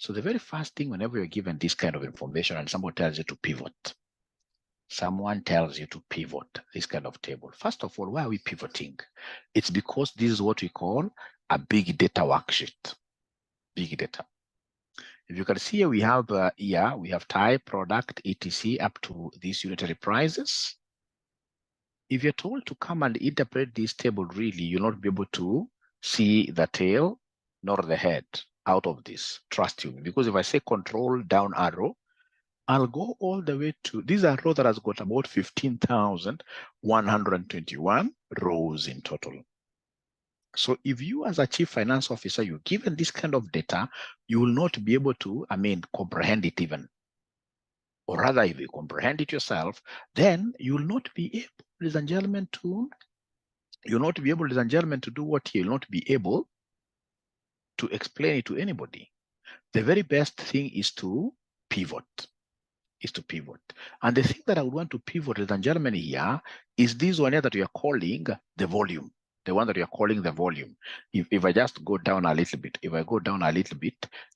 So the very first thing, whenever you're given this kind of information and someone tells you to pivot, this kind of table. First of all, why are we pivoting? It's because this is what we call a big data worksheet. Big data. If you can see here, we have we have type, product, etc. up to these unitary prices. If you're told to come and interpret this table, really, you'll not be able to see the tail nor the head out of this. Trust you, because if I say control down arrow, I'll go all the way to this arrow that has got about 15,121 rows in total. So if you as a chief finance officer, you're given this kind of data, you will not be able to, comprehend it even. Or rather, if you comprehend it yourself, then you will not be able, ladies and gentlemen, to do what? You'll not be able to explain it to anybody. The very best thing is to pivot. And the thing that I would want to pivot, ladies and gentlemen, here is this one here that we are calling the volume. The one that we are calling the volume. If I just go down a little bit,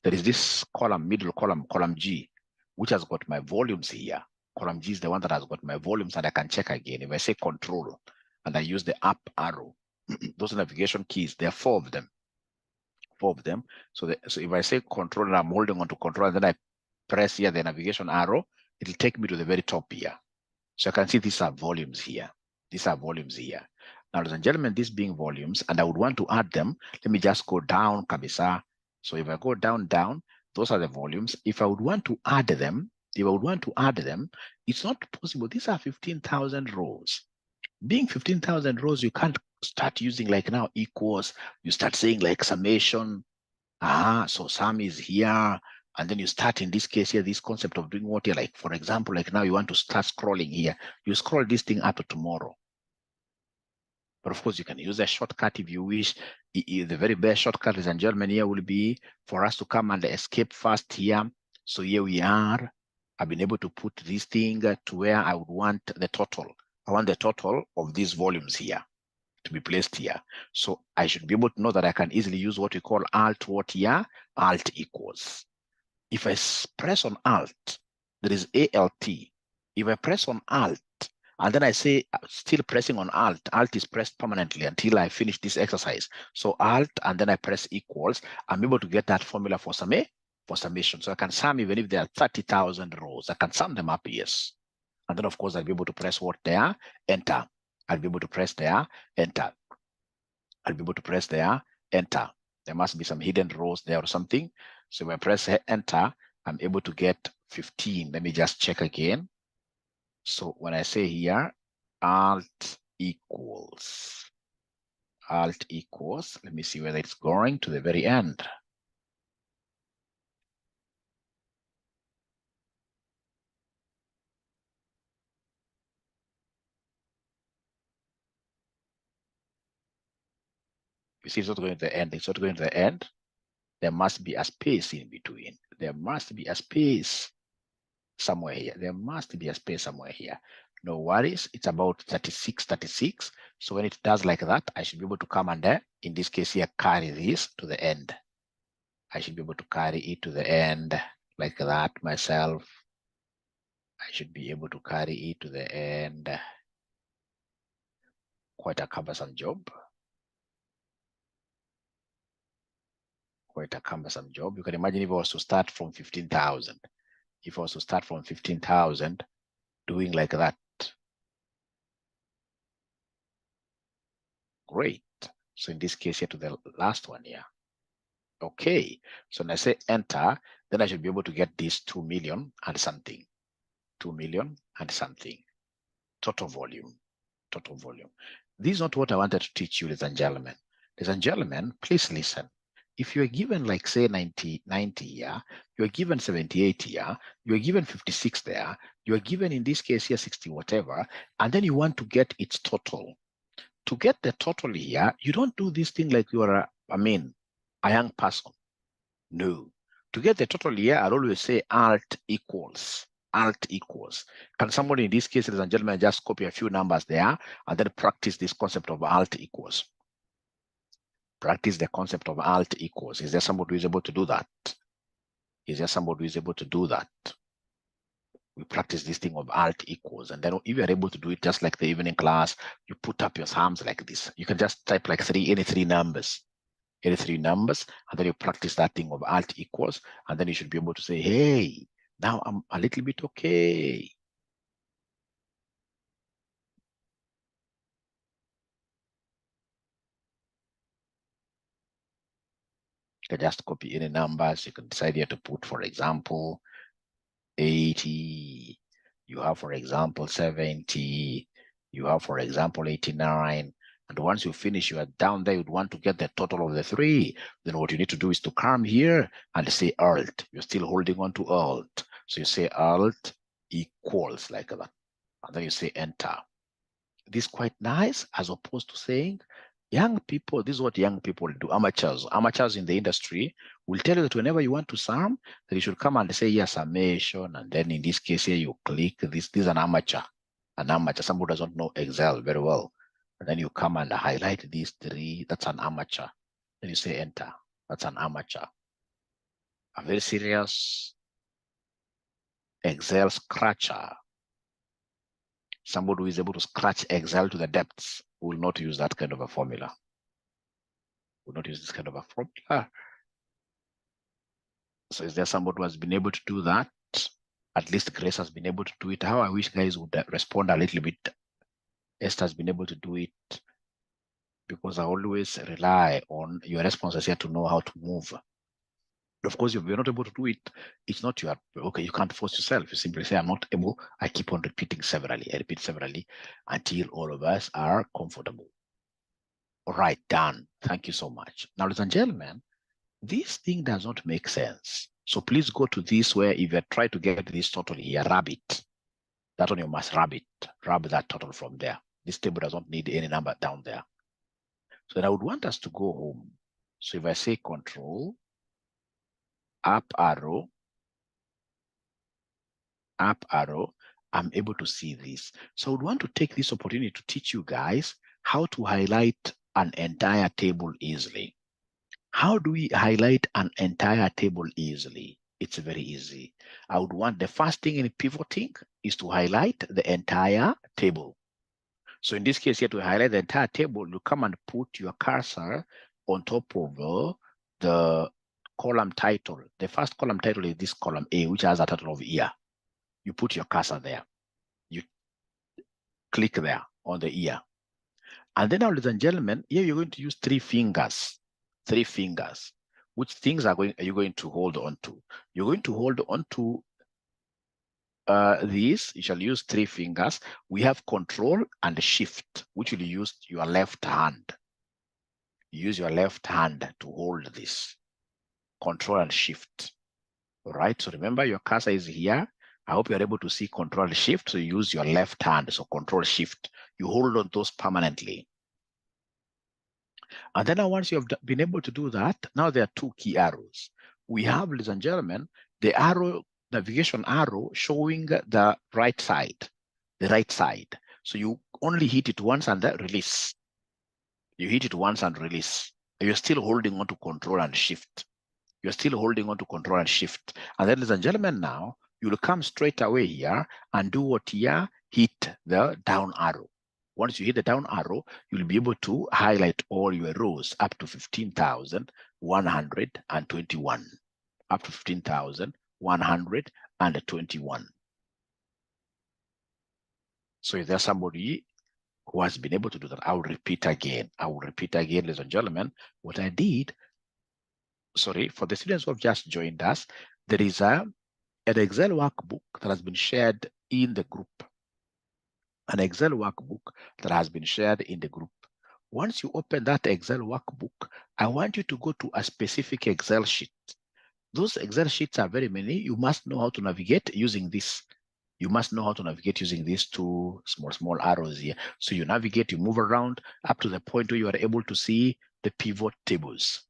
there is this column, middle column, column G, which has got my volumes here. Column G is the one that has got my volumes, and I can check again. If I say control and I use the up arrow, those navigation keys, there are 4 of them. So if I say control and I'm holding on to control, and then I press here the navigation arrow, it'll take me to the very top here. So I can see these are volumes here. Now, ladies and gentlemen, these being volumes, and I would want to add them. Let me just go down, kabisa. So if I go down, those are the volumes. If I would want to add them, it's not possible. These are 15,000 rows. Being 15,000 rows, you can't start using like now equals. You start saying like summation. So sum is here. And then you start, in this case here, this concept of doing what you're like, for example, like now you want to start scrolling here. You scroll this thing up to tomorrow. But of course, you can use a shortcut if you wish. The very best shortcut, ladies and gentlemen, here will be for us to come and escape first here. So here we are. I've been able to put this thing to where I would want the total. I want the total of these volumes here to be placed here. So I should be able to know that I can easily use what we call alt what here? Alt equals. If I press on alt, there is ALT. If I press on alt, and then I say still pressing on alt is pressed permanently until I finish this exercise. So alt, and then I press equals, I'm able to get that formula for summation. So I can sum even if there are 30,000 rows. I can sum them up, yes. And then of course I'll be able to press what there? Enter. I'll be able to press there, enter. There must be some hidden rows there or something. So if I press enter, I'm able to get 15. Let me just check again. So when I say here, alt equals, let me see whether it's going to the very end. You see, it's not going to the end. There must be a space in between. There must be a space somewhere here. No worries. It's about 36. So when it does like that, I should be able to come and in this case here, carry this to the end. I should be able to carry it to the end like that myself. I should be able to carry it to the end. Quite a cumbersome job. You can imagine if I was to start from 15,000. Doing like that. Great. So in this case here to the last one here. Okay. So when I say enter, then I should be able to get this 2 million and something. Total volume. This is not what I wanted to teach you, ladies and gentlemen. Ladies and gentlemen, please listen. If you are given like say 90 here, you are given 78 here, you are given 56 there, you are given in this case here 60 whatever, and then you want to get its total. To get the total here, you don't do this thing like you are a young person. No. To get the total here, I'll always say alt equals. Can somebody in this case, ladies and gentlemen, just copy a few numbers there and then practice this concept of alt equals? Practice the concept of alt equals. Is there somebody who is able to do that? Is there somebody who is able to do that? We practice this thing of alt equals, and then if you're able to do it just like the evening class, you put up your thumbs like this. You can just type like any three numbers, and then you practice that thing of alt equals, and then you should be able to say, hey, now I'm a little bit okay. You can just copy any numbers. You can decide here to put, for example, 80. You have, for example, 70. You have, for example, 89. And once you finish, you are down there, you'd want to get the total of the three. Then what you need to do is to come here and say alt. You're still holding on to alt. So you say alt equals like that. And then you say enter. This is quite nice, as opposed to saying, young people, this is what young people do. Amateurs in the industry will tell you that whenever you want to sum, that you should come and say, yes, summation. And then in this case here, you click this. This is an amateur. Somebody doesn't know Excel very well. And then you come and highlight these three. That's an amateur. Then you say enter. That's an amateur. A very serious Excel scratcher. Somebody who is able to scratch Excel to the depths will not use that kind of a formula. Will not use this kind of a formula. So is there somebody who has been able to do that? At least Grace has been able to do it. How I wish guys would respond a little bit. Esther has been able to do it, because I always rely on your responses here to know how to move. Of course, if you're not able to do it, it's not your, okay, you can't force yourself. You simply say, I'm not able. I keep on repeating severally. I repeat severally until all of us are comfortable. All right, done. Thank you so much. Now, ladies and gentlemen, this thing does not make sense. So please go to this, where if you try to get this total here, rub it. That one you must rub it. Rub that total from there. This table does not need any number down there. So then I would want us to go home. So if I say control, up arrow, I'm able to see this. So I would want to take this opportunity to teach you guys how to highlight an entire table easily. How do we highlight an entire table easily? It's very easy. I would want the first thing in pivoting is to highlight the entire table. So in this case here, to highlight the entire table, you come and put your cursor on top of the column title. The first column title is this column A, which has a title of year. You put your cursor there. You click there on the year. And then now, ladies and gentlemen, here you're going to use three fingers. Which things are you going to hold on to? You're going to hold on to this. You shall use three fingers. We have control and shift, which will use your left hand. Use your left hand to hold this. Control and shift. All right. So remember, your cursor is here. I hope you're able to see control and shift. So you use your left hand. So control shift. You hold on those permanently. And then once you have been able to do that, now there are two key arrows. We have, ladies and gentlemen, the arrow, navigation arrow showing the right side, So you only hit it once and then release. You hit it once and release. You're still holding on to control and shift. And then, ladies and gentlemen, now you'll come straight away here and do what here? Hit the down arrow. Once you hit the down arrow, you'll be able to highlight all your rows up to 15,121. Up to 15,121. So if there's somebody who has been able to do that, I will repeat again, ladies and gentlemen, what I did. Sorry, for the students who have just joined us, there is an Excel workbook that has been shared in the group. An Excel workbook that has been shared in the group. Once you open that Excel workbook, I want you to go to a specific Excel sheet. Those Excel sheets are very many. You must know how to navigate using this. These two small arrows here. So you navigate, you move around up to the point where you are able to see the pivot tables.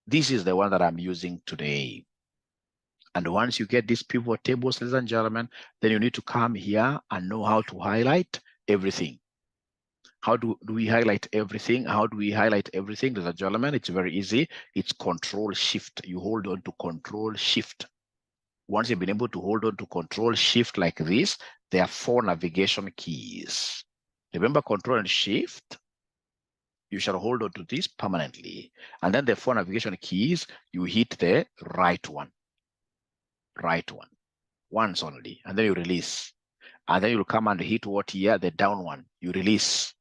This is the one that I'm using today. And once you get these pivot tables, ladies and gentlemen, then you need to come here and know how to highlight everything. How do we highlight everything? How do we highlight everything? Ladies and gentlemen, it's very easy. It's Control Shift. You hold on to Control Shift. Once you've been able to hold on to Control Shift like this, there are 4 navigation keys. Remember Control and Shift? You shall hold on to this permanently. And then the 4 navigation keys, you hit the right one. Right one. Once only. And then you release. And then you'll come and hit what here? The down one. You release.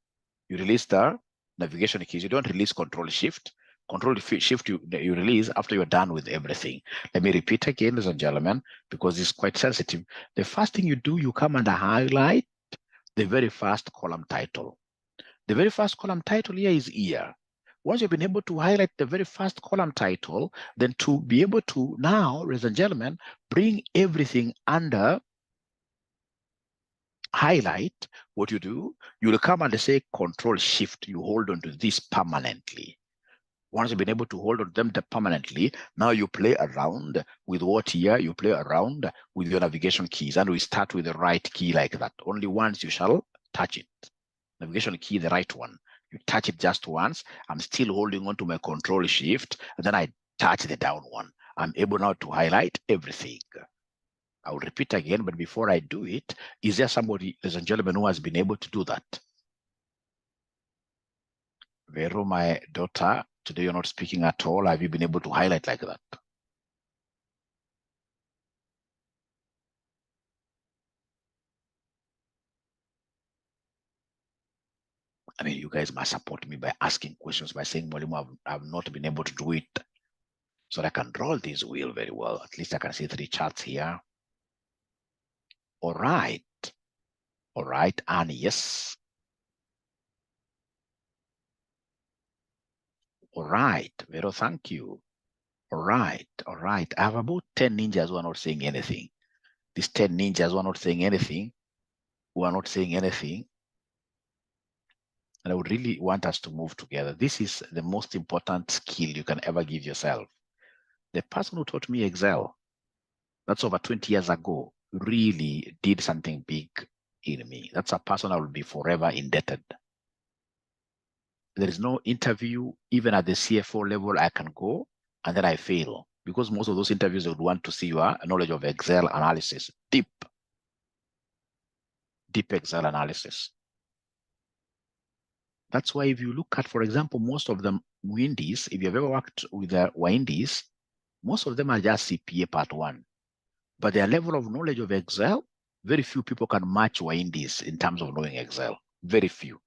You release the navigation keys. You don't release Control Shift. Control Shift you release after you're done with everything. Let me repeat again, ladies and gentlemen, because it's quite sensitive. The first thing you do, you come and highlight the very first column title. The very first column title here is year. Once you've been able to highlight the very first column title, then to be able to now, ladies and gentlemen, bring everything under highlight, what you do, you'll come and say Control Shift. You hold on to this permanently. Once you've been able to hold on to them permanently, now you play around with what here? You play around with your navigation keys, and we start with the right key like that. Only once you shall touch it. Navigation key, the right one. You touch it just once. I'm still holding on to my Control Shift, and then I touch the down one. I'm able now to highlight everything. I will repeat again, but before I do it, is there somebody, ladies and gentlemen, who has been able to do that? Vero, my daughter, today you're not speaking at all. Have you been able to highlight like that? I mean, you guys must support me by asking questions, by saying, Mwalimu, I've not been able to do it. So I can draw this wheel very well. At least I can see 3 charts here. All right. All right. And yes. All right. Vero, thank you. All right. All right. I have about 10 ninjas who are not saying anything. These 10 ninjas who are not saying anything, who are not saying anything. And I would really want us to move together. This is the most important skill you can ever give yourself. The person who taught me Excel, that's over 20 years ago, really did something big in me. That's a person I will be forever indebted. There is no interview, even at the CFO level, I can go and then I fail, because most of those interviews would want to see your knowledge of Excel analysis, deep Excel analysis. That's why if you look at, for example, most of the Windies, if you've ever worked with the Windies, most of them are just CPA Part 1. But their level of knowledge of Excel, very few people can match Windies in terms of knowing Excel. Very few.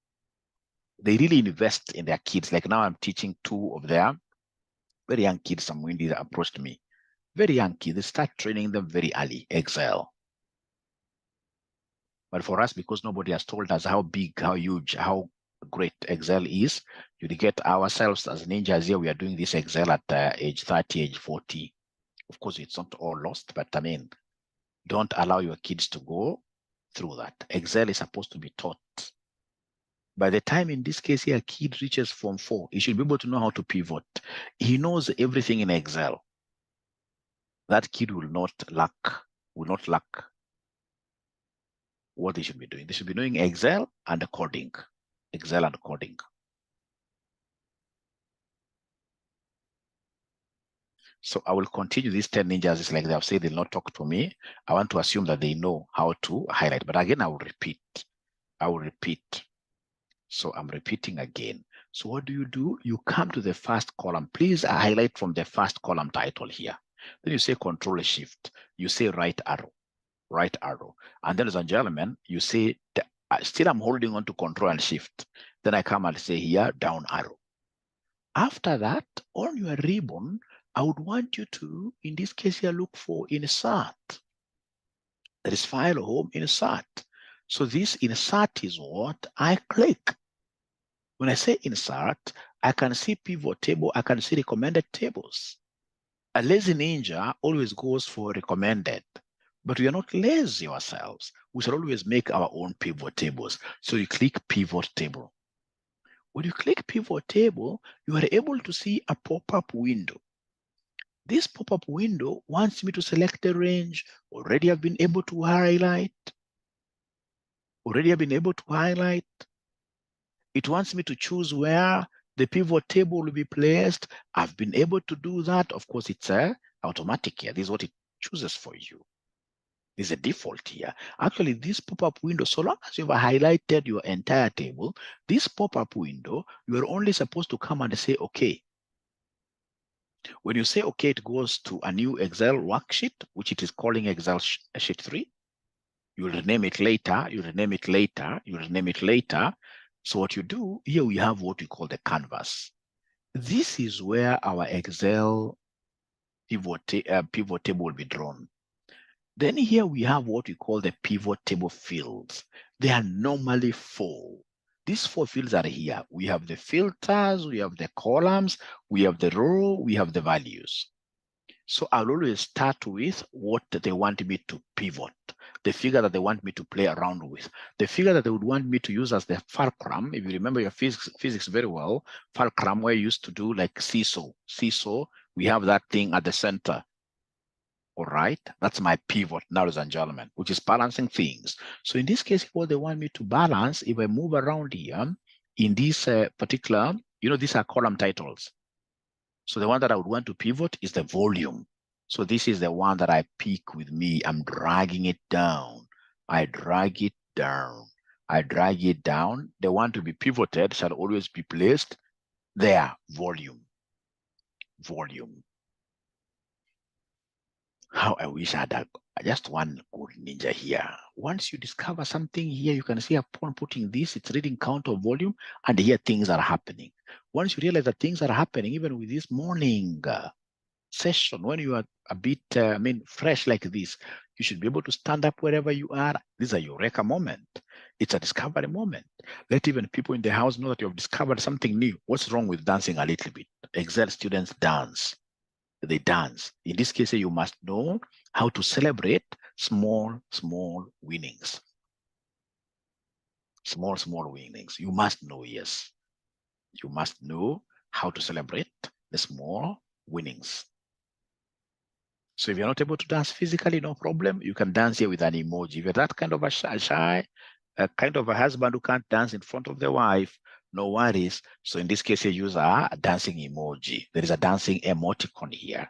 They really invest in their kids. Like now I'm teaching 2 of their very young kids. Some Windies approached me. Very young kids. They start training them very early, Excel. But for us, because nobody has told us how big, how huge, how great Excel is, you get ourselves as ninjas here. We are doing this Excel at age 30, age 40. Of course, it's not all lost, but I mean, don't allow your kids to go through that. Excel is supposed to be taught. By the time, in this case here, a kid reaches Form 4, he should be able to know how to pivot. He knows everything in Excel. That kid will not lack what they should be doing. They should be doing Excel and coding. Excel and coding. So I will continue these 10 ninjas. It's like they have said they'll not talk to me. I want to assume that they know how to highlight. But again, I will repeat. So I'm repeating again. So what do? You come to the first column. Please highlight from the first column title here. Then you say Control Shift. You say right arrow. And then, ladies and gentlemen, you say, still I'm holding on to Control and Shift. Then I come and say here, down arrow. After that, on your ribbon, I would want you to, in this case here, look for Insert. There is File, Home, Insert. So this Insert is what I click. When I say Insert, I can see Pivot Table, I can see Recommended Tables. A lazy ninja always goes for recommended, but we are not lazy ourselves. We shall always make our own pivot tables. So you click Pivot Table. When you click Pivot Table, you are able to see a pop-up window. This pop-up window wants me to select the range. Already I've been able to highlight. It wants me to choose where the pivot table will be placed. I've been able to do that. Of course, it's automatic here. This is what it chooses for you. This is a default here. Actually, this pop-up window, so long as you've highlighted your entire table, this pop-up window, you're only supposed to come and say, okay. When you say okay, it goes to a new Excel worksheet, which it is calling Excel sheet 3. You'll rename it later, you'll rename it later, you'll rename it later. So what you do, here we have what we call the canvas. This is where our Excel pivot table will be drawn. Then here we have what we call the pivot table fields. They are normally 4. These 4 fields are here. We have the filters, we have the columns, we have the row, we have the values. So I'll always start with what they want me to pivot, the figure that they want me to play around with, the figure that they would want me to use as the fulcrum. If you remember your physics very well, fulcrum, where you used to do like seesaw. Seesaw, we have that thing at the center. All right, that's my pivot, ladies and gentlemen, which is balancing things. So in this case, what they want me to balance, if I move around here, in this particular, these are column titles. So the one that I would want to pivot is the volume. So this is the one that I pick with me. I'm dragging it down. I drag it down. I drag it down. The one to be pivoted shall always be placed there. Volume. Volume. How I wish I had just one good ninja here. Once you discover something here, you can see upon putting this, it's reading count of volume, and here things are happening. Once you realize that things are happening, even with this morning session, when you are a bit, fresh like this, you should be able to stand up wherever you are. This is a eureka moment. It's a discovery moment. Let even people in the house know that you have discovered something new. What's wrong with dancing a little bit? Excel students dance. They dance. In this case, you must know how to celebrate small winnings. Small winnings. You must know, yes. You must know how to celebrate the small winnings. So if you're not able to dance physically, no problem. You can dance here with an emoji. If you're that kind of a shy kind of a husband who can't dance in front of the wife, no worries. So in this case, you use a dancing emoji. There is a dancing emoticon here.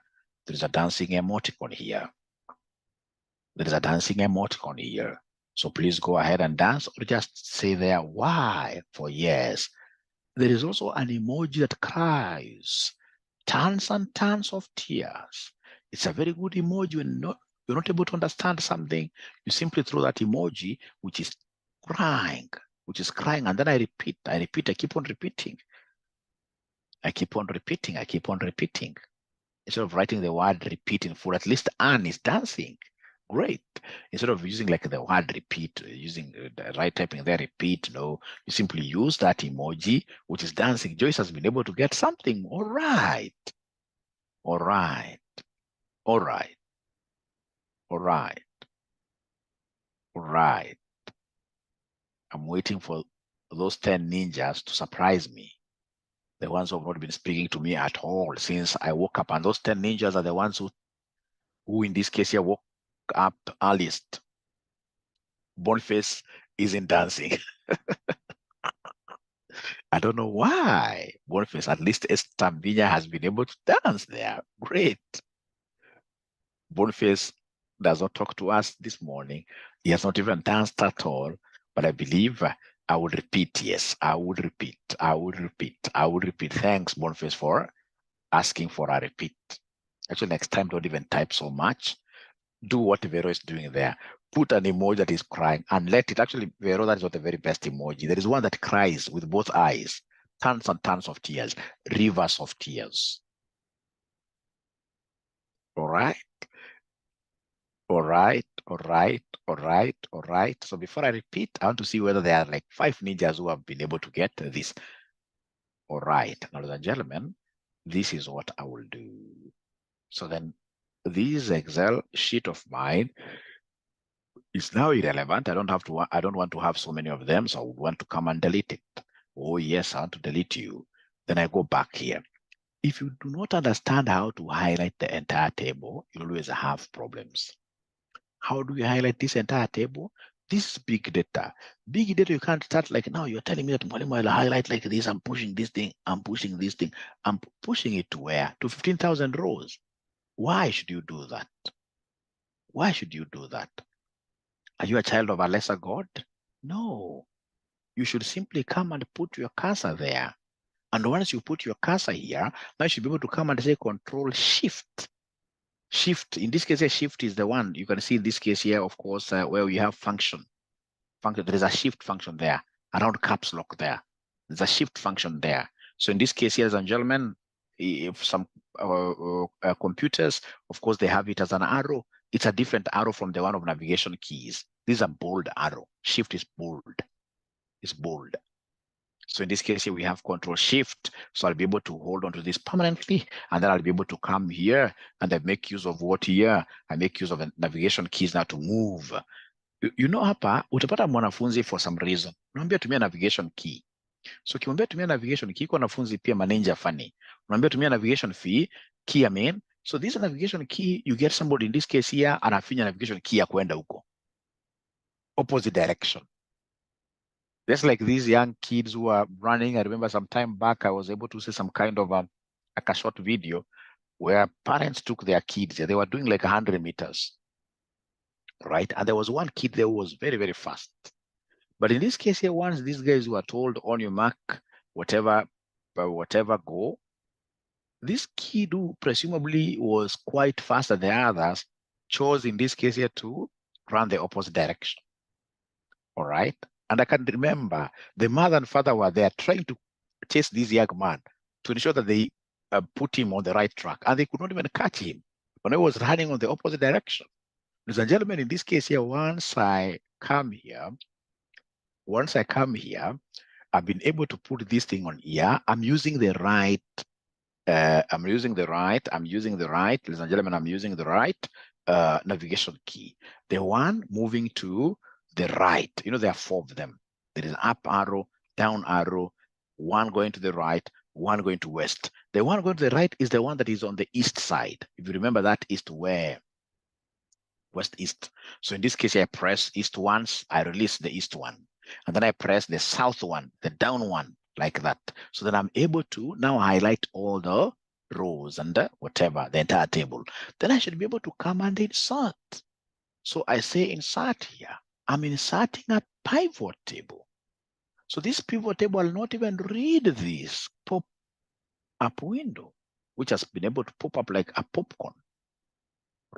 There is a dancing emoticon here. There is a dancing emoticon here. So please go ahead and dance, or just say there, why, for yes. There is also an emoji that cries, tons and tons of tears. It's a very good emoji. When you're not able to understand something, you simply throw that emoji, which is crying, and then I repeat, I keep on repeating. I keep on repeating. Instead of writing the word repeat in full, at least Anne is dancing. Great. Instead of using like the word repeat, using the right typing there, repeat, no, you simply use that emoji, which is dancing. Joyce has been able to get something. All right. All right. All right. All right. All right. I'm waiting for those 10 ninjas to surprise me. The ones who have not been speaking to me at all since I woke up. And those 10 ninjas are the ones who in this case here woke up earliest. Boniface isn't dancing. I don't know why. Boniface, at least Estambinya has been able to dance there. Great. Boniface does not talk to us this morning. He has not even danced at all. But I believe I would repeat. Yes, I would repeat. I would repeat. I would repeat. Thanks, Boniface, for asking for a repeat. Actually, next time, don't even type so much. Do what Vero is doing there. Put an emoji that is crying and let it. Actually, Vero, that is not the very best emoji. There is one that cries with both eyes, tons and tons of tears, rivers of tears. All right. All right. All right. All right. All right. So before I repeat, I want to see whether there are like 5 ninjas who have been able to get this. All right. Ladies and gentlemen, this is what I will do. So then this Excel sheet of mine is now irrelevant. I don't want to have so many of them, so I would want to come and delete it. Oh yes, I want to delete you. Then I go back here. If you do not understand how to highlight the entire table, you always have problems. How do you highlight this entire table? This is big data. Big data, you can't start like, now you're telling me that Mwalimu, I'll highlight like this, I'm pushing this thing, I'm pushing this thing. I'm pushing it to where? To 15,000 rows. Why should you do that? Why should you do that? Are you a child of a lesser God? No. You should simply come and put your cursor there. And once you put your cursor here, now you should be able to come and say Control Shift. Shift, in this case here, Shift is the one. You can see in this case here, of course, where we have function. There is a shift function there, around caps lock there. There's a shift function there. So in this case here, ladies and gentlemen, if some computers, of course, they have it as an arrow. It's a different arrow from the one of navigation keys. This is a bold arrow. Shift is bold. It's bold. So in this case here, we have Control Shift. So I'll be able to hold on to this permanently, and then I'll be able to come here and I make use of what here? I make use of the navigation keys now to move. You know, hapa utapata mwanafunzi for some reason unaambia tumia navigation key. So ukimwambia tumia navigation key, kwa wanafunzi pia manager funny, unaambia tumia navigation key main. So this navigation key, you get somebody in this case here anafinya navigation key ya kwenda huko opposite direction. Just like these young kids who are running. I remember some time back I was able to see some kind of like a short video where parents took their kids. They were doing like 100 meters, right? And there was one kid there who was very, very fast. But in this case here, once these guys were told on your mark, whatever, go, this kid who presumably was quite faster than the others chose in this case here to run the opposite direction. All right. And I can remember the mother and father were there trying to chase this young man to ensure that they put him on the right track, and they could not even catch him when he was running on the opposite direction. Ladies and gentlemen, in this case here, once I come here, I've been able to put this thing on here. I'm using the right, ladies and gentlemen, I'm using the right navigation key. The one moving to the right, you know, there are 4 of them. There is up arrow, down arrow, one going to the right, one going to west. The one going to the right is the one that is on the east side. If you remember, that is to where? West east. So in this case, I press east once, I release the east one. And then I press the south one, the down one, like that. So then I'm able to now highlight all the rows and whatever, the entire table. Then I should be able to come and insert. So I say insert here. I'm inserting a pivot table. So this pivot table will not even read this pop-up window, which has been able to pop up like a popcorn,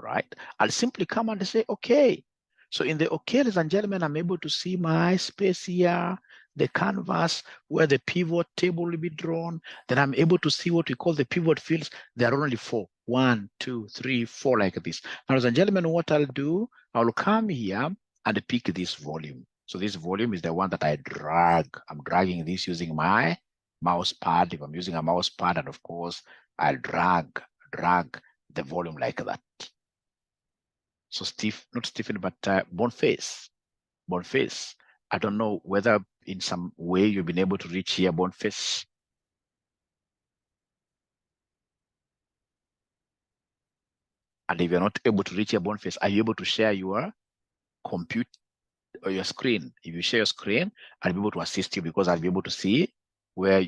right? I'll simply come and say, okay. So in the okay, ladies and gentlemen, I'm able to see my space here, the canvas where the pivot table will be drawn. Then I'm able to see what we call the pivot fields. There are only 4. 1, 2, 3, 4, like this. Now, ladies and gentlemen, what I'll do, I'll come here and pick this volume. So this volume is the one that I drag. I'm dragging this using my mouse pad. If I'm using a mouse pad, and of course, I'll drag the volume like that. So not Stephen, but Boniface. I don't know whether in some way you've been able to reach here, Boniface. And if you're not able to reach here, Boniface, are you able to share your computer or your screen? If you share your screen, I'll be able to assist you, because I'll be able to see where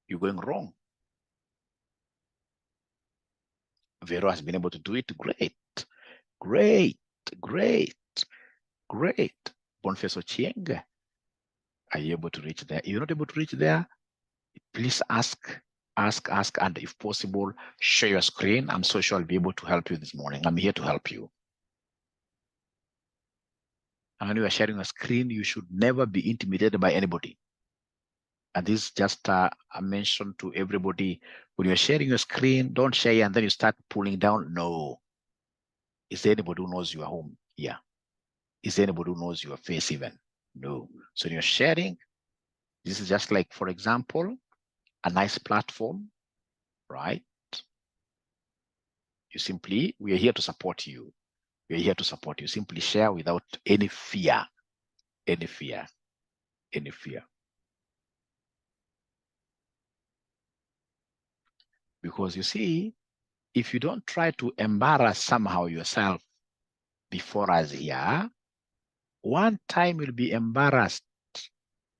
you're going wrong. Vero has been able to do it. Great. Boniface Ochieng, are you able to reach there? If you're not able to reach there, please ask, and if possible, share your screen. I'm so sure I'll be able to help you this morning. I'm here to help you. And when you are sharing a screen, you should never be intimidated by anybody. And this is just a mention to everybody. When you're sharing your screen, don't share and then you start pulling down. No. Is there anybody who knows you are home? Yeah. Is there anybody who knows your face even? No. So when you're sharing, this is just like, for example, a nice platform, right? We are here to support you. We are here to support you. Simply share without any fear. Because you see, if you don't try to embarrass somehow yourself before us here, One time you'll be embarrassed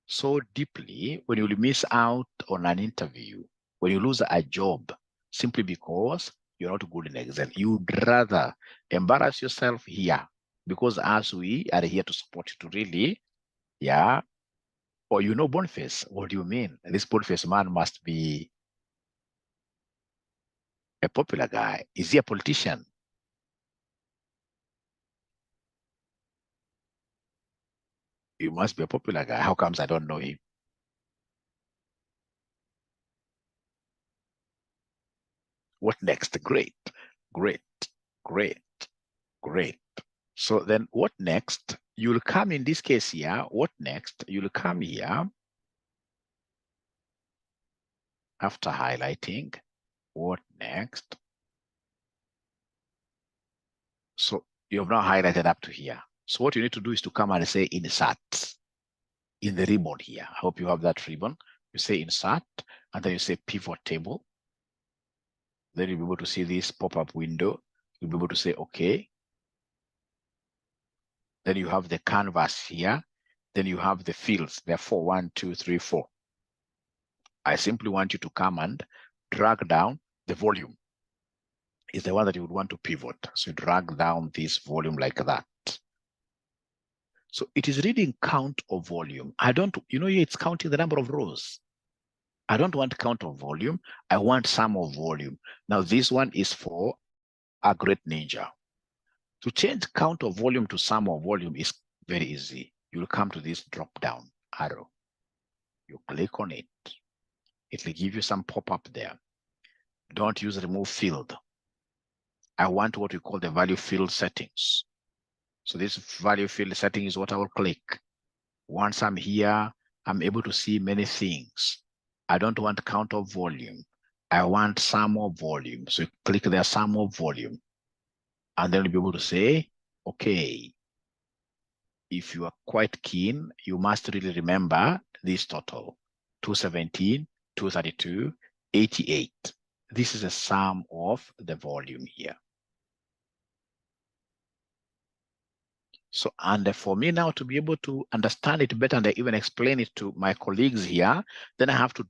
so deeply when you miss out on an interview, when you lose a job, simply because you're not good in Excel. You'd rather embarrass yourself here, because as we are here to support you to really, yeah. Or Boniface, what do you mean? This Boniface man must be a popular guy. Is he a politician? He must be a popular guy. How comes I don't know him? What next? Great, great, great, great. So then what next? You'll come in this case here. What next? You'll come here after highlighting. What next? So you have now highlighted up to here. So what you need to do is to come and say insert in the ribbon here. I hope you have that ribbon. You say insert, and then you say pivot table. Then you'll be able to see this pop-up window. You'll be able to say okay. Then you have the canvas here. Then you have the fields. There are 4, 1, 2, 3, 4. I simply want you to come and drag down the volume. Is the one that you would want to pivot. So you drag down this volume like that. So it is reading count of volume. I don't, it's counting the number of rows. I don't want count of volume. I want sum of volume. Now this one is for a great ninja. To change count of volume to sum of volume is very easy. You'll come to this drop down arrow. You click on it. It will give you some pop-up there. Don't use remove field. I want what we call the value field settings. So this value field setting is what I will click. Once I'm here, I'm able to see many things. I don't want count of volume. I want sum of volume. So you click there, sum of volume. And then you'll be able to say, okay, if you are quite keen, you must really remember this total, 217, 232, 88. This is a sum of the volume here. So, and for me now to be able to understand it better and even explain it to my colleagues here, then I have to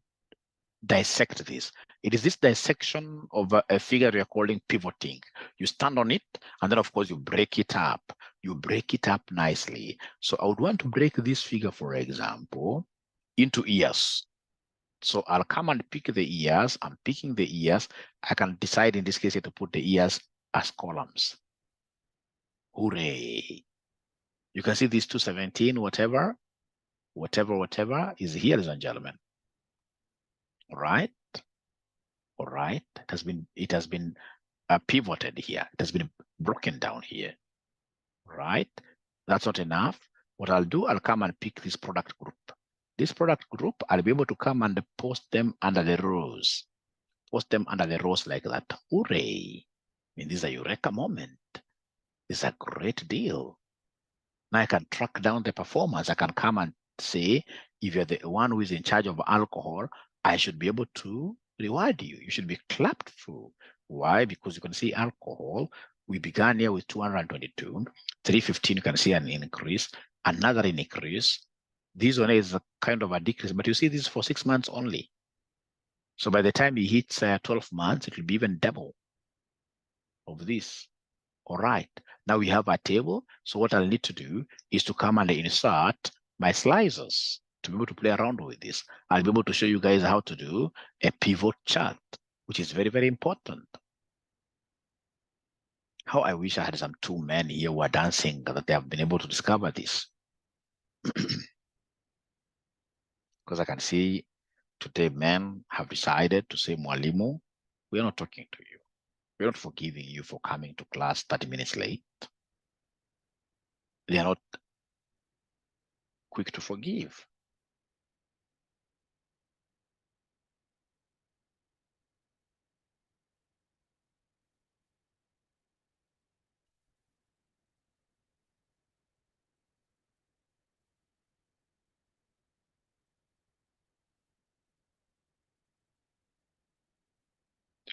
dissect this. It is this dissection of a figure we are calling pivoting. You stand on it, and then of course you break it up. You break it up nicely. So I would want to break this figure, for example, into years. So I'll come and pick the years. I'm picking the years. I can decide in this case to put the years as columns. Hooray. You can see these 217, whatever is here, ladies and gentlemen. All right. All right. It has been pivoted here. It has been broken down here. Right. That's not enough. What I'll do, I'll come and pick this product group. This product group, I'll be able to come and post them under the rows. Post them under the rows like that. Hooray. I mean, this is a eureka moment. This is a great deal. Now I can track down the performance. I can come and say, if you're the one who is in charge of alcohol, I should be able to reward you. You should be clapped through. Why? Because you can see alcohol. We began here with 222, 315. You can see an increase, another increase. This one is a kind of a decrease, but you see this is for 6 months only. So by the time he hits 12 months, it will be even double of this. All right, now we have a table. So what I'll need to do is to come and insert my slicers to be able to play around with this. I'll be able to show you guys how to do a pivot chart, which is very, very important. How I wish I had some 2 men here who are dancing that they have been able to discover this. Because I can see today men have decided to say, Mwalimu, we are not talking to you. We're not forgiving you for coming to class 30 minutes late. They are not quick to forgive.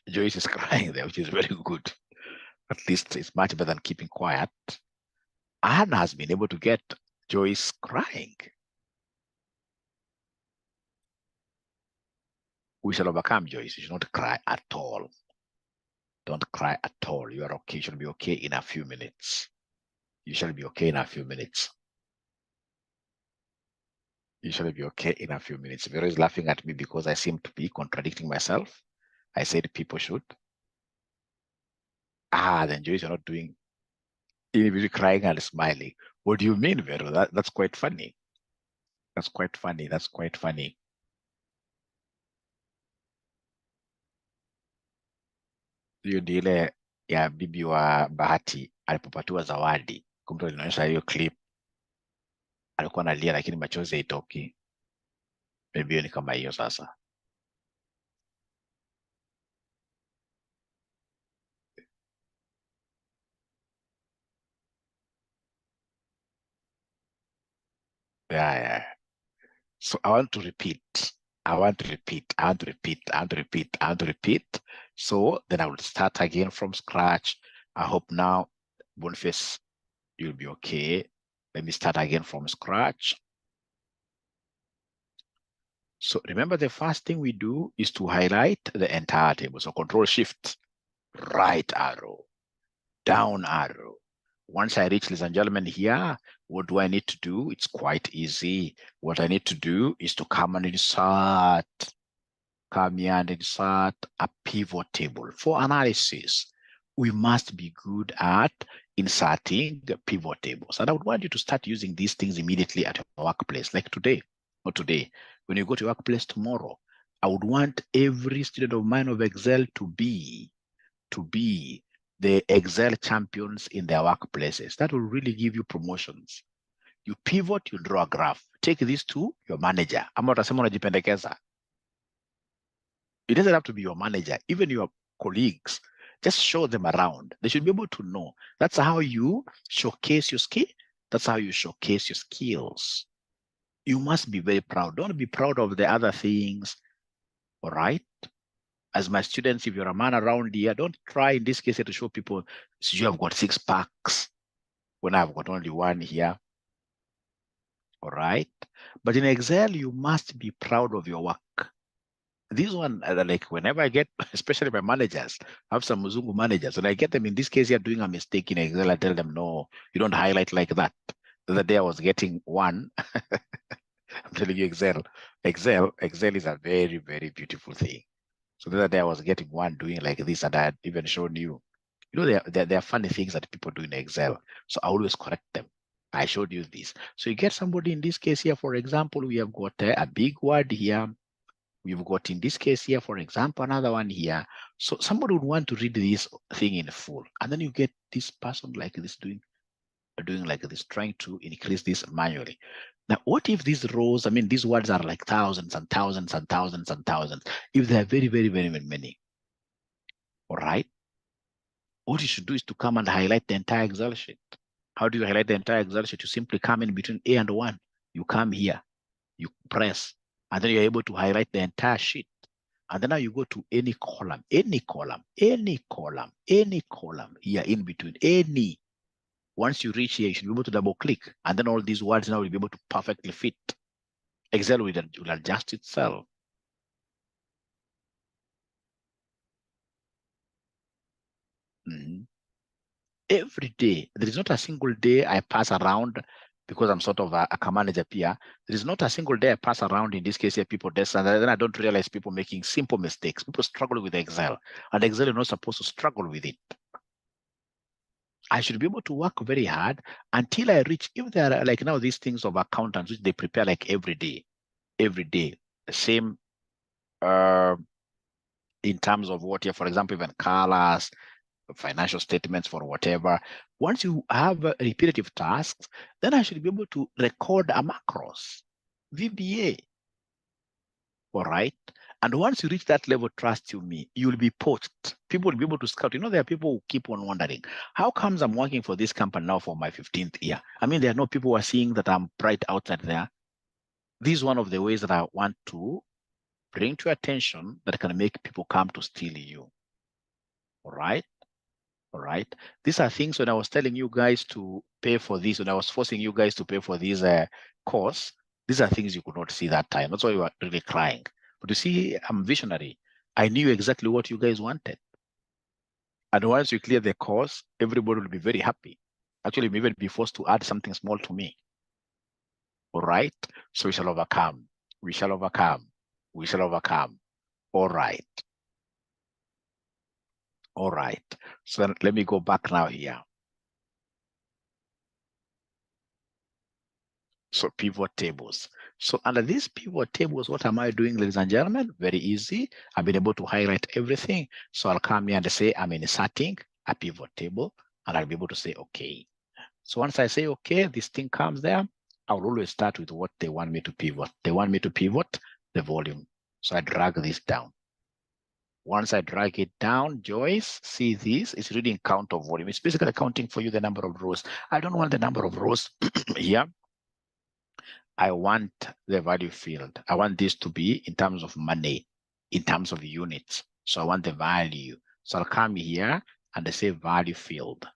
Joyce is crying there, which is very good. At least it's much better than keeping quiet. Anna has been able to get Joy is crying. We shall overcome, Joyce. You should not cry at all. Don't cry at all. You are okay. You shall be okay in a few minutes. You shall be okay in a few minutes. You shall be okay in a few minutes. Vero is laughing at me because I seem to be contradicting myself. I said people should. Then Joyce, you're not doing, you're crying and smiling. What do you mean, Vero? That's quite funny. That's quite funny. That's quite funny. Hiyo ndio ile ya bibi wa Bahati alipopatiwa zawadi. Kumbe alinaonyesha hiyo clip, alikuwa analia lakini machozi haitoki. Maybe hiyo ni kama hiyo sasa. Yeah. So I want to repeat. I want to repeat. I want to repeat. I want to repeat. I want to repeat. So then I will start again from scratch. I hope now, Boniface, you'll be okay. Let me start again from scratch. So remember, the first thing we do is to highlight the entire table. So Control Shift, right arrow, down arrow. Once I reach, ladies and gentlemen, here, what do I need to do? It's quite easy. What I need to do is to come and insert a pivot table. For analysis, we must be good at inserting the pivot tables. And I would want you to start using these things immediately at your workplace, like today or today. When you go to your workplace tomorrow, I would want every student of mine of Excel to be the Excel champions in their workplaces. That will really give you promotions. You pivot, you draw a graph. Take this to your manager. Ama utasema unajipendekeza. It doesn't have to be your manager, even your colleagues. Just show them around. They should be able to know. That's how you showcase your skill. That's how you showcase your skills. You must be very proud. Don't be proud of the other things. All right? As my students, if you're a man around here, don't try in this case to show people, so you have got 6 packs when I've got only 1 here. All right? But in Excel, you must be proud of your work. This one, like whenever I get, especially my managers, I have some Muzungu managers, and I get them in this case, you're doing a mistake in Excel. I tell them, no, you don't highlight like that. The other day I was getting 1. I'm telling you, Excel is a very, very beautiful thing. So the other day I was getting 1 doing like this, and I had even shown you. You know, there are funny things that people do in Excel. So I always correct them. I showed you this. So you get somebody in this case here, for example, we have got a big word here. We've got in this case here, for example, another one here. So somebody would want to read this thing in full. And then you get this person like this doing like this, trying to increase this manually. Now, what if these rows, I mean, these words are like thousands and thousands and thousands and thousands, if they're very, very, very, very many, all right? What you should do is to come and highlight the entire Excel sheet. How do you highlight the entire Excel sheet? You simply come in between A and 1. You come here, you press, and then you're able to highlight the entire sheet. And then now you go to any column here in between, any. Once you reach here, you should be able to double click. And then all these words now will be able to perfectly fit. Excel will adjust itself. Every day, there is not a single day I pass around, because I'm sort of a manager here. There is not a single day I pass around, in this case here, people desk, and then I don't realize people making simple mistakes. People struggle with Excel, and Excel is not supposed to struggle with it. I should be able to work very hard until I reach, if there are like now these things of accountants, which they prepare like every day, the same in terms of what here, for example, even colors, financial statements for whatever. Once you have repetitive tasks, then I should be able to record a macros, VBA, all right? And once you reach that level, trust you me, you'll be poached. People will be able to scout. You know, there are people who keep on wondering, how comes I'm working for this company now for my 15th year? I mean, there are no people who are seeing that I'm bright outside there. This is one of the ways that I want to bring to your attention that can make people come to steal you, all right? All right. These are things when I was telling you guys to pay for this, when I was forcing you guys to pay for this course, these are things you could not see that time. That's why you were really crying. But you see, I'm visionary. I knew exactly what you guys wanted. And once you clear the course, everybody will be very happy. Actually, maybe be forced to add something small to me. All right. So we shall overcome. We shall overcome. We shall overcome. All right. All right. So then let me go back now here. So pivot tables. So under these pivot tables, what am I doing, ladies and gentlemen? Very easy. I've been able to highlight everything. So I'll come here and say I'm inserting a pivot table, and I'll be able to say, okay. So once I say, okay, this thing comes there, I'll always start with what they want me to pivot. They want me to pivot the volume. So I drag this down. Once I drag it down, Joyce, see this, it's reading count of volume. It's basically counting for you the number of rows. I don't want the number of rows here. I want the value field. I want this to be in terms of money, in terms of units. So I want the value. So I'll come here and I say value field.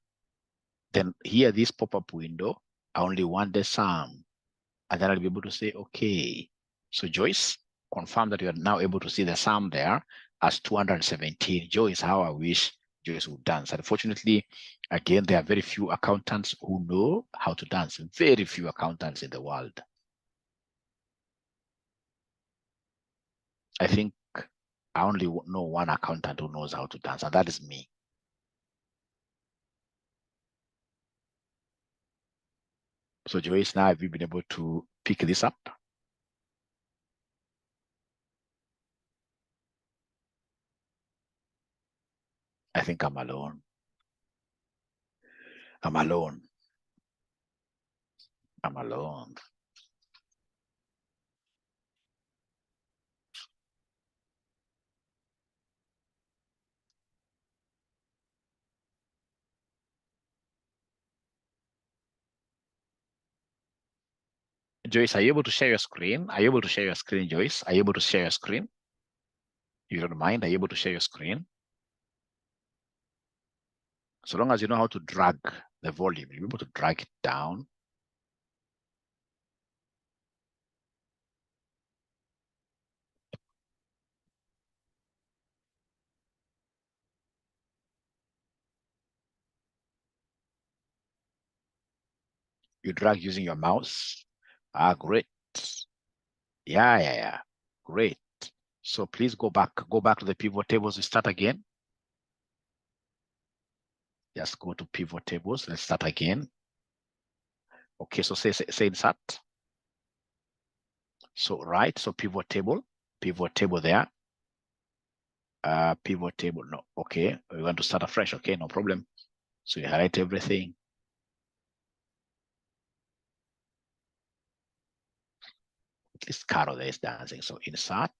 Then here, this pop-up window, I only want the sum. And then I'll be able to say, okay. So Joyce, confirm that you are now able to see the sum there as 217. Joyce, how I wish Joyce would dance. Unfortunately, again, there are very few accountants who know how to dance. Very few accountants in the world. I think I only know one accountant who knows how to dance, and that is me. So Joyce, now have you been able to pick this up? I think I'm alone. I'm alone. I'm alone. Joyce, are you able to share your screen? Are you able to share your screen, Joyce? Are you able to share your screen? You don't mind? Are you able to share your screen? So long as you know how to drag the volume, you'll be able to drag it down. You drag using your mouse. Ah, great. Yeah. Great. So please go back to the pivot tables and start again. Just go to pivot tables. Let's start again. Okay, so say insert. So right, so pivot table there. Pivot table, no, okay. We want to start afresh, okay, no problem. So you highlight everything. At least Carol there is dancing. So insert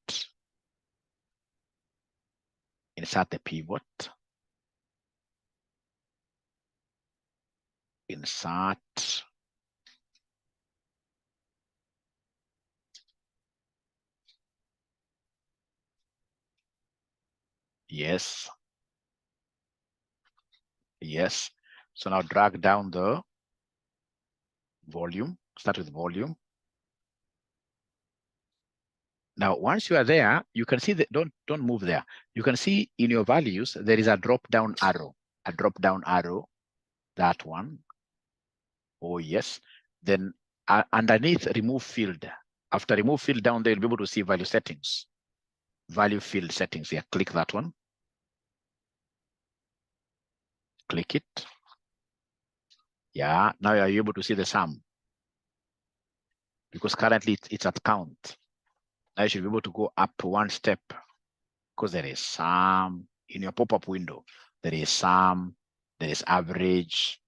the pivot. Insert. Yes. Yes. So now drag down the volume. Start with volume. Now, once you are there, you can see that don't move there. You can see in your values there is a drop down arrow. A drop down arrow. That one. Oh yes. Then underneath remove field. After remove field down there, you'll be able to see value settings. Value field settings here. Click that one. Click it. Yeah, now you're able to see the sum. Because currently it's at count. Now you should be able to go up one step because there is sum in your pop-up window. There is sum, there is average.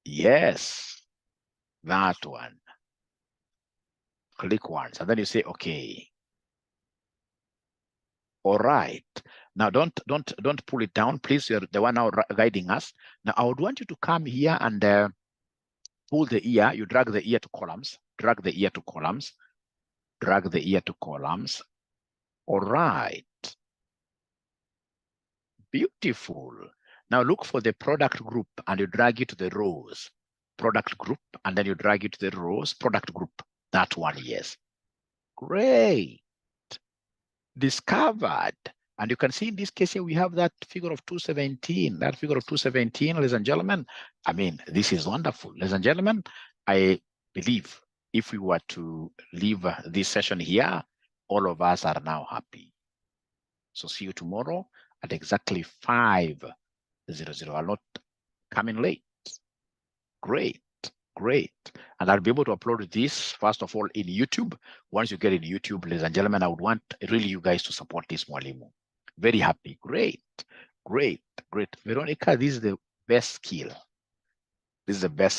Yes, that one. Click once and then you say, okay. All right. Now don't pull it down, please. You're the one now guiding us. Now I would want you to come here and pull the ear. You drag the ear to columns. Drag the ear to columns. Drag the ear to columns. All right. Beautiful. Now look for the product group and you drag it to the rows. Product group, and then you drag it to the rows, product group. That one, yes. Great. Discovered. And you can see in this case here, we have that figure of 217. That figure of 217, ladies and gentlemen, I mean, this is wonderful. Ladies and gentlemen, I believe if we were to leave this session here, all of us are now happy. So see you tomorrow at exactly 5:00. I'll not come in late. Great. Great. And I'll be able to upload this, first of all, in YouTube. Once you get in YouTube, ladies and gentlemen, I would want really you guys to support this Mwalimu. Very happy. Great. Great. Great. Veronica, this is the best skill. This is the best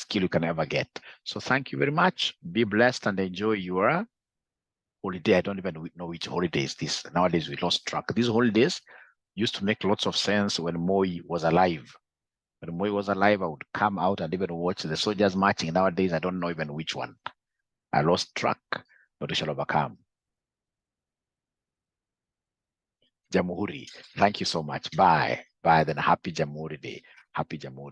skill you can ever get. So thank you very much. Be blessed and enjoy your holiday. I don't even know which holiday is this. Nowadays, we lost track. These holidays used to make lots of sense when Moi was alive. When Moi was alive, I would come out and even watch the soldiers marching. Nowadays, I don't know even which one. I lost track, but we shall overcome. Jamhuri, thank you so much. Bye. Bye. Then happy Jamhuri Day. Happy Jamhuri Day.